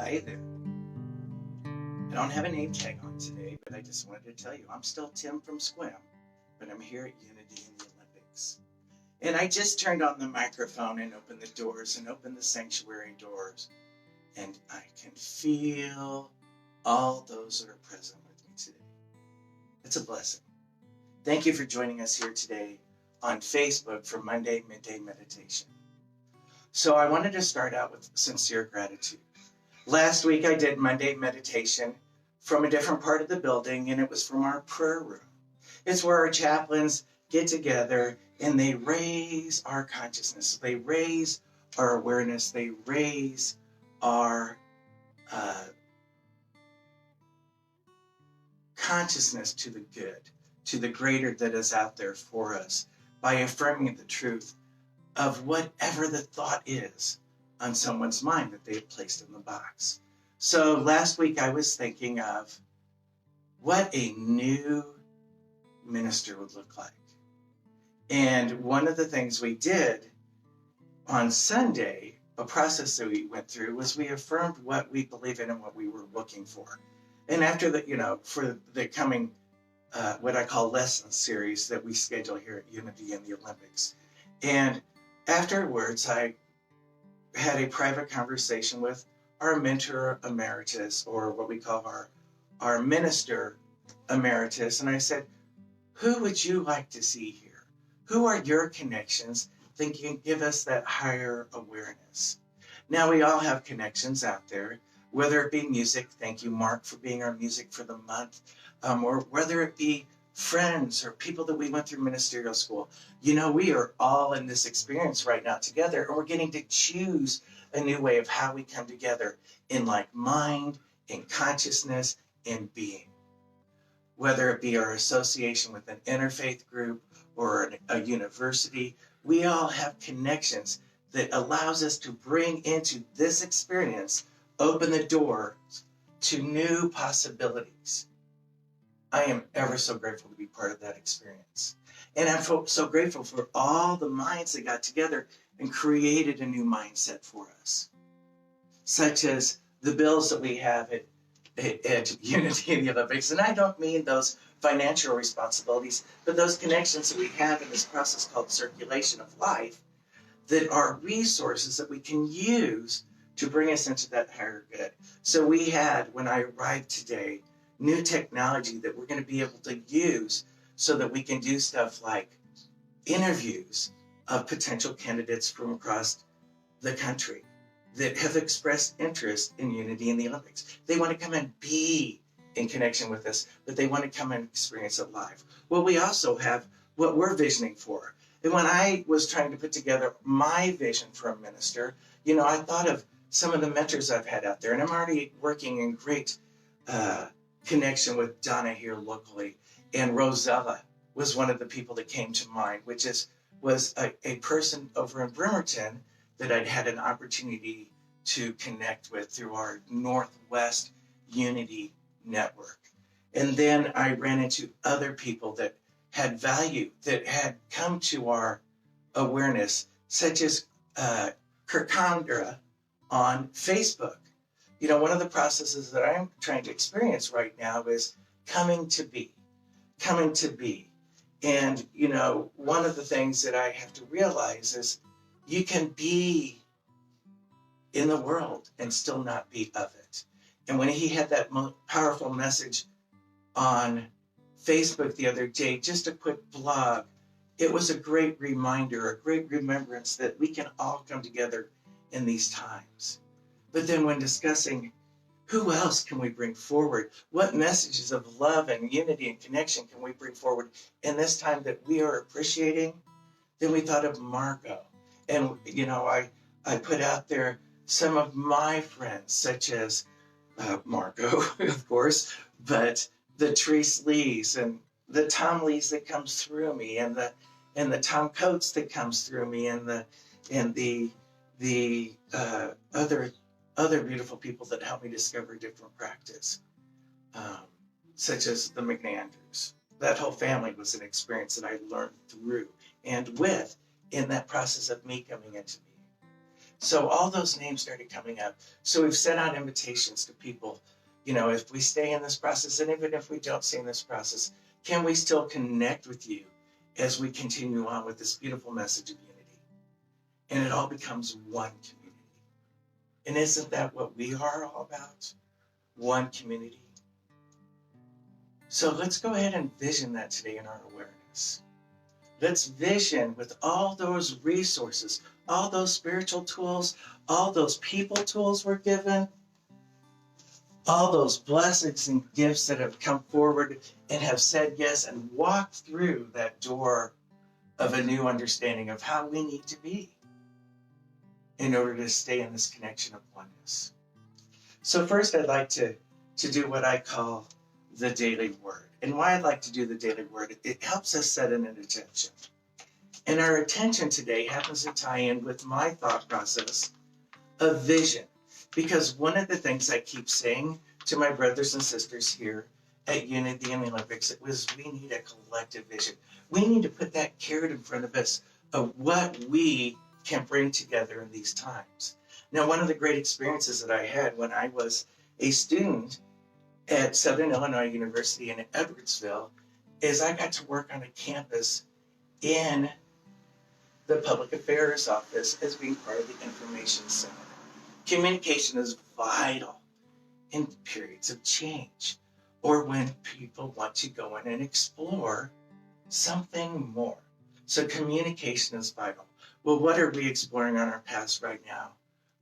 Hi there. I don't have a name tag on today, but I just wanted to tell you I'm still Tim from Squim, but I'm here at Unity in the Olympics. And I just turned on the microphone and opened the doors and opened the sanctuary doors, and I can feel all those that are present with me today. It's a blessing. Thank you for joining us here today on Facebook for Monday Midday Meditation. So I wanted to start out with sincere gratitude. Last week I did Monday meditation from a different part of the building, and it was from our prayer room. It's where our chaplains get together and they raise our consciousness. They raise our awareness. They raise our consciousness to the good, to the greater that is out there for us by affirming the truth of whatever the thought is on someone's mind that they've placed in the box. So last week I was thinking of what a new minister would look like. And one of the things we did on Sunday, a process that we went through, was we affirmed what we believe in and what we were looking for. And after the, for the coming, what I call lesson series that we schedule here at Unity in the Olympics. And afterwards, I had a private conversation with our mentor emeritus, or what we call our minister emeritus. And I said, who would you like to see here? Who are your connections that can give us that higher awareness? Now, we all have connections out there, whether it be music. Thank you, Mark, for being our music for the month. Or whether it be friends or people that we went through ministerial school. We are all in this experience right now together, and we're getting to choose a new way of how we come together in like mind, in consciousness, in being. Whether it be our association with an interfaith group or a university, we all have connections that allows us to bring into this experience, open the door to new possibilities. I am ever so grateful to be part of that experience. And I'm so grateful for all the minds that got together and created a new mindset for us, such as the bills that we have at Unity in the Olympics. And I don't mean those financial responsibilities, but those connections that we have in this process called circulation of life that are resources that we can use to bring us into that higher good. So we had, when I arrived today, new technology that we're going to be able to use so that we can do stuff like interviews of potential candidates from across the country that have expressed interest in Unity in the Olympics. They want to come and be in connection with us, but they want to come and experience it live. Well, we also have what we're visioning for. And when I was trying to put together my vision for a minister, I thought of some of the mentors I've had out there, and I'm already working in great connection with Donna here locally. And Rosella was one of the people that came to mind, which was a person over in Bremerton that I'd had an opportunity to connect with through our Northwest Unity Network. And then I ran into other people that had value, that had come to our awareness, such as Kirkandra on Facebook. One of the processes that I'm trying to experience right now is coming to be. And, one of the things that I have to realize is you can be in the world and still not be of it. And when he had that powerful message on Facebook the other day, just a quick blog, it was a great reminder, a great remembrance that we can all come together in these times. But then when discussing who else can we bring forward, what messages of love and unity and connection can we bring forward in this time that we are appreciating, then we thought of Margot. And, I put out there some of my friends, such as Margot, of course, but the Therese Lees and the Tom Lees that comes through me, and the Tom Coates that comes through me, and the other beautiful people that help me discover different practice, such as the McNanders. That whole family was an experience that I learned through and with in that process of me coming into me. So all those names started coming up. So we've sent out invitations to people, if we stay in this process, and even if we don't stay in this process, can we still connect with you as we continue on with this beautiful message of unity? And it all becomes one community. And isn't that what we are all about? One community. So let's go ahead and vision that today in our awareness. Let's vision with all those resources, all those spiritual tools, all those people tools we're given, all those blessings and gifts that have come forward and have said yes and walked through that door of a new understanding of how we need to be in order to stay in this connection of oneness. So first I'd like to do what I call the daily word. And why I'd like to do the daily word, it helps us set in an attention. And our attention today happens to tie in with my thought process of vision. Because one of the things I keep saying to my brothers and sisters here at Unity and the Olympics, was we need a collective vision. We need to put that carrot in front of us of what we can bring together in these times. Now, one of the great experiences that I had when I was a student at Southern Illinois University in Edwardsville is I got to work on a campus in the public affairs office as being part of the information center. Communication is vital in periods of change or when people want to go in and explore something more. So communication is vital. Well, what are we exploring on our paths right now?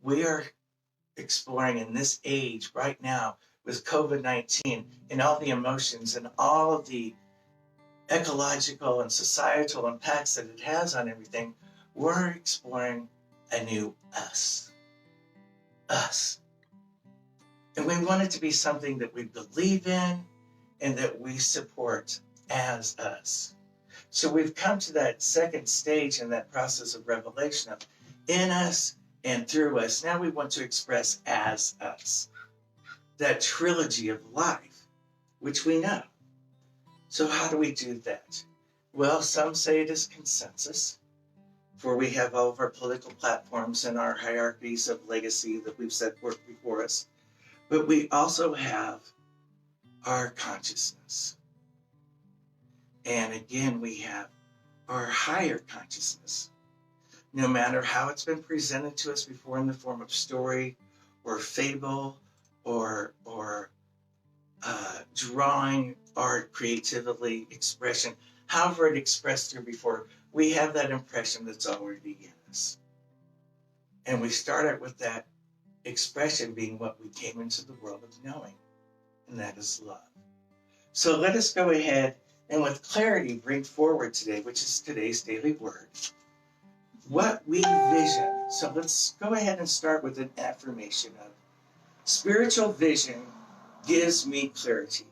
We are exploring in this age right now with COVID-19 and all the emotions and all of the ecological and societal impacts that it has on everything. We're exploring a new us. Us. And we want it to be something that we believe in and that we support as us. So we've come to that second stage in that process of revelation of in us and through us. Now we want to express as us. That trilogy of life, which we know. So how do we do that? Well, some say it is consensus, for we have all of our political platforms and our hierarchies of legacy that we've set forth before us. But we also have our consciousness. And again, we have our higher consciousness. No matter how it's been presented to us before in the form of story or fable or drawing, art, creativity, expression, however it expressed through before, we have that impression that's already in us. And we start out with that expression being what we came into the world of knowing, and that is love. So let us go ahead and with clarity bring forward today, which is today's daily word, what we vision. So let's go ahead and start with an affirmation of spiritual vision gives me clarity.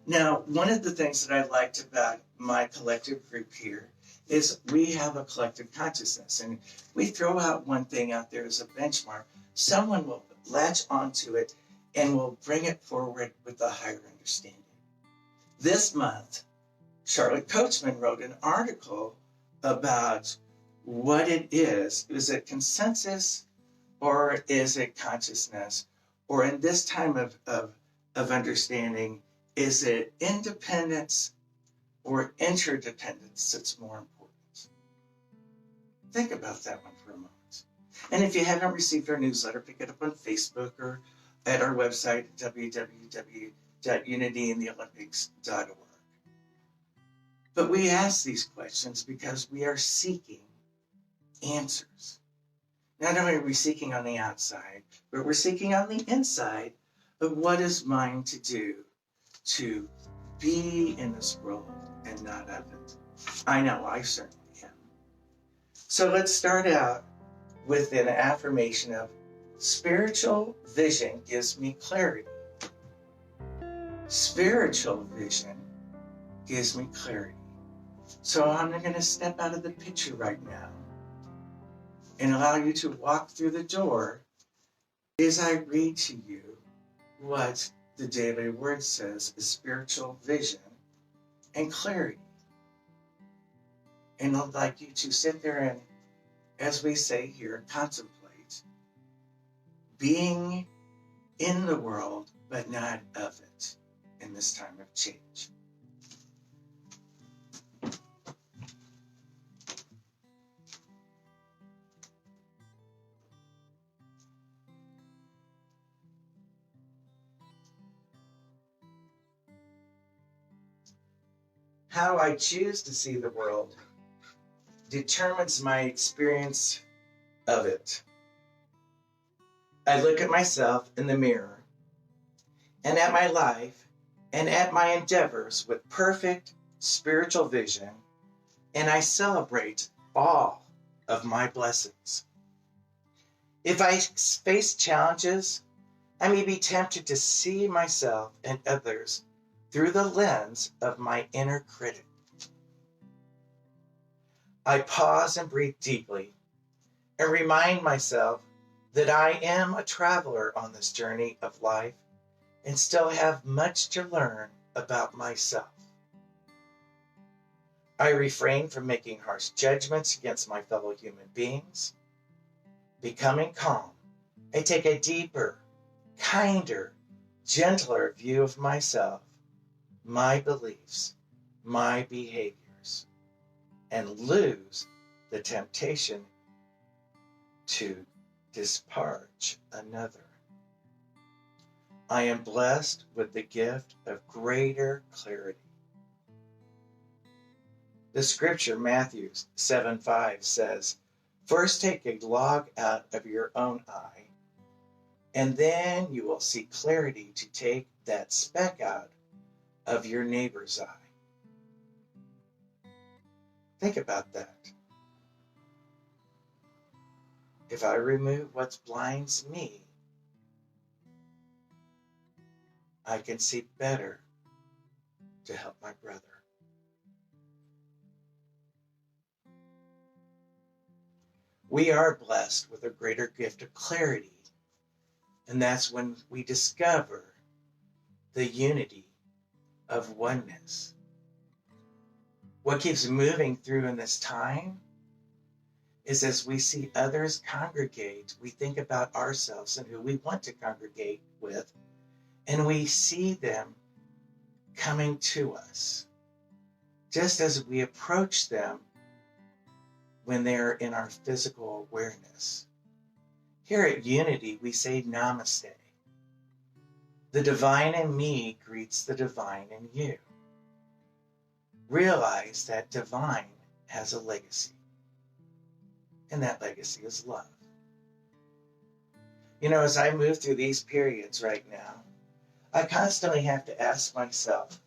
Now, one of the things that I liked about my collective group here is we have a collective consciousness, and we throw out one thing out there as a benchmark. Someone will latch onto it and will bring it forward with a higher understanding. This month, Charlotte Coachman wrote an article about what it is. Is it consensus or is it consciousness? Or in this time of understanding, is it independence or interdependence that's more important? Think about that one for a moment. And if you haven't received our newsletter, pick it up on Facebook or at our website, www.unityintheolympics.org. But we ask these questions because we are seeking answers. Not only are we seeking on the outside, but we're seeking on the inside of what is mine to do to be in this world and not of it. I know I certainly am. So let's start out with an affirmation of spiritual vision gives me clarity. Spiritual vision gives me clarity. So I'm going to step out of the picture right now and allow you to walk through the door as I read to you what the daily word says is spiritual vision and clarity. And I'd like you to sit there and, as we say here, contemplate being in the world, but not of it in this time of change. How I choose to see the world determines my experience of it. I look at myself in the mirror and at my life and at my endeavors with perfect spiritual vision, and I celebrate all of my blessings. If I face challenges, I may be tempted to see myself and others through the lens of my inner critic. I pause and breathe deeply and remind myself that I am a traveler on this journey of life and still have much to learn about myself. I refrain from making harsh judgments against my fellow human beings. Becoming calm, I take a deeper, kinder, gentler view of myself, my beliefs, my behaviors, and lose the temptation to disparage another. I am blessed with the gift of greater clarity. The scripture, Matthew 7:5, says, "First take a log out of your own eye, and then you will see clarity to take that speck out of your neighbor's eye." Think about that. If I remove what blinds me, I can see better to help my brother. We are blessed with a greater gift of clarity, and that's when we discover the unity of oneness. What keeps moving through in this time is as we see others congregate, we think about ourselves and who we want to congregate with, and we see them coming to us, just as we approach them when they're in our physical awareness. Here at Unity, we say namaste. The divine in me greets the divine in you. Realize that divine has a legacy, and that legacy is love. You know, as I move through these periods right now, I constantly have to ask myself,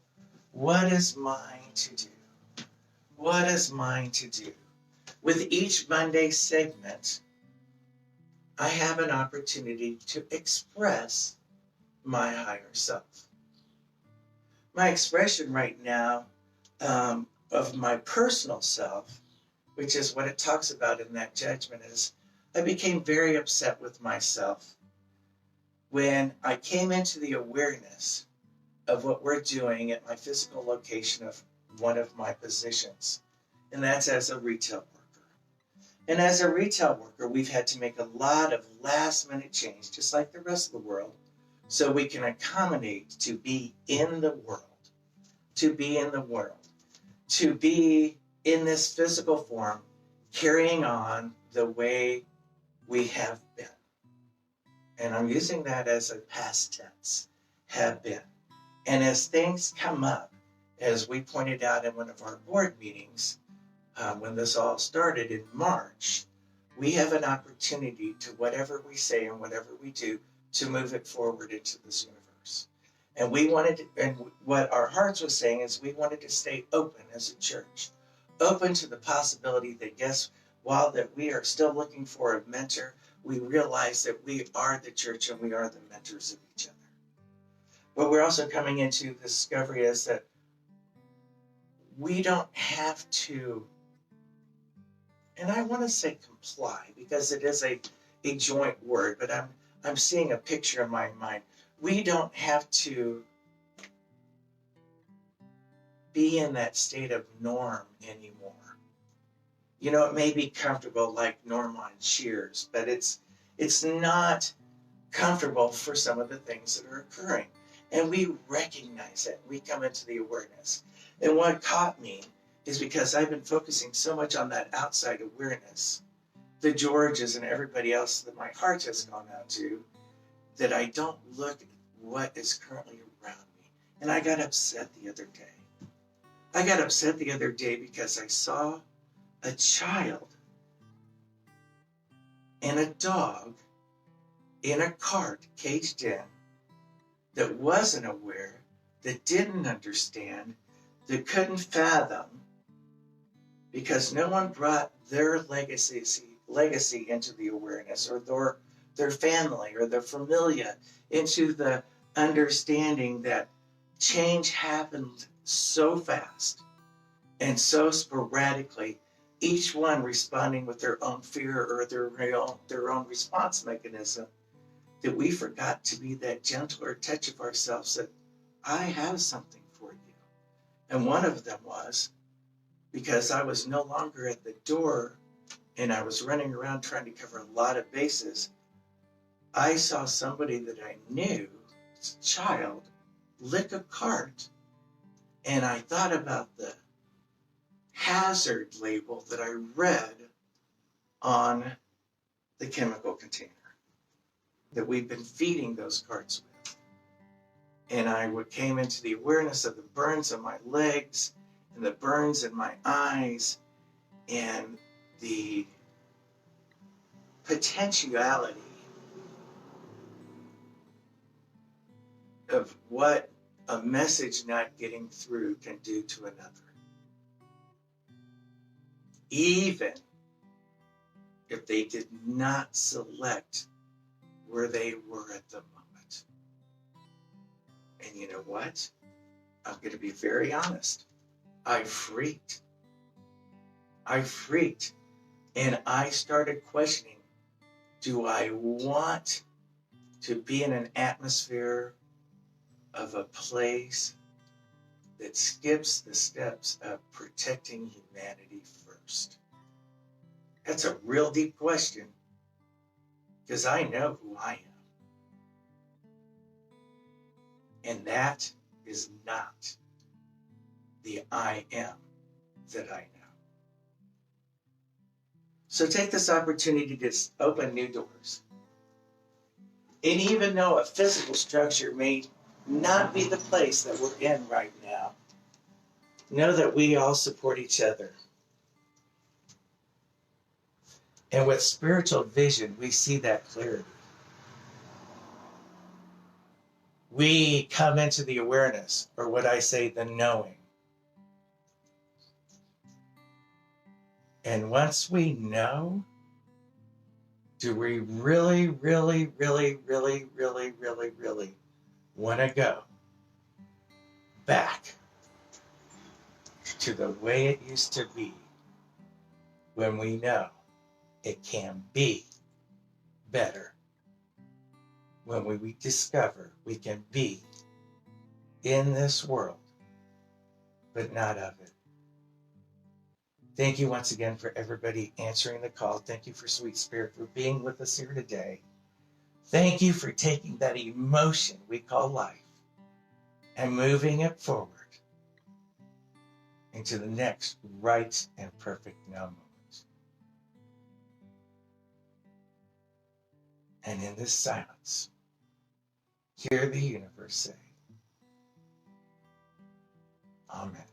what is mine to do? What is mine to do? With each Monday segment, I have an opportunity to express my higher self. My expression right now of my personal self, which is what it talks about in that judgment, is I became very upset with myself when I came into the awareness of what we're doing at my physical location of one of my positions, and that's as a retail worker. And as a retail worker, we've had to make a lot of last-minute change, just like the rest of the world, so we can accommodate to be in the world, to be in the world, to be in this physical form, carrying on the way we have been. And I'm using that as a past tense, have been. And as things come up, as we pointed out in one of our board meetings, when this all started in March, we have an opportunity to, whatever we say and whatever we do, to move it forward into this universe. And we wanted to, and what our hearts was saying is we wanted to stay open as a church, open to the possibility that, yes, while that we are still looking for a mentor, we realize that we are the church and we are the mentors of each other. But we're also coming into the discovery is that we don't have to, and I want to say comply because it is a joint word, but I'm seeing a picture in my mind. We don't have to be in that state of norm anymore. You know, it may be comfortable like Norman Shears, but it's not comfortable for some of the things that are occurring. And we recognize it. We come into the awareness. And what caught me is because I've been focusing so much on that outside awareness, the Georges and everybody else that my heart has gone out to, that I don't look at what is currently around me. And I got upset the other day. I got upset the other day because I saw a child and a dog in a cart caged in that wasn't aware, that didn't understand, that couldn't fathom, because no one brought their legacy into the awareness, or their family or their familia into the understanding that change happened so fast and so sporadically, each one responding with their own fear or their own response mechanism, that we forgot to be that gentler touch of ourselves that I have something for you. And one of them was, because I was no longer at the door and I was running around trying to cover a lot of bases, I saw somebody that I knew, a child, lick a cart. And I thought about the hazard label that I read on the chemical container that we've been feeding those carts with. And I came into the awareness of the burns on my legs and the burns in my eyes and the potentiality of what a message not getting through can do to another. Even if they did not select where they were at the moment. And you know what? I'm going to be very honest. I freaked. And I started questioning, do I want to be in an atmosphere of a place that skips the steps of protecting humanity first? That's a real deep question, because I know who I am. And that is not the I am that I know. So take this opportunity to open new doors. And even though a physical structure may not be the place that we're in right now, know that we all support each other. And with spiritual vision, we see that clarity. We come into the awareness, or what I say, the knowing. And once we know, do we really want to go back to the way it used to be when we know it can be better? When we discover we can be in this world, but not of it. Thank you once again for everybody answering the call. Thank you for Sweet Spirit for being with us here today. Thank you for taking that emotion we call life and moving it forward into the next right and perfect now moment. And in this silence, hear the universe say, Amen.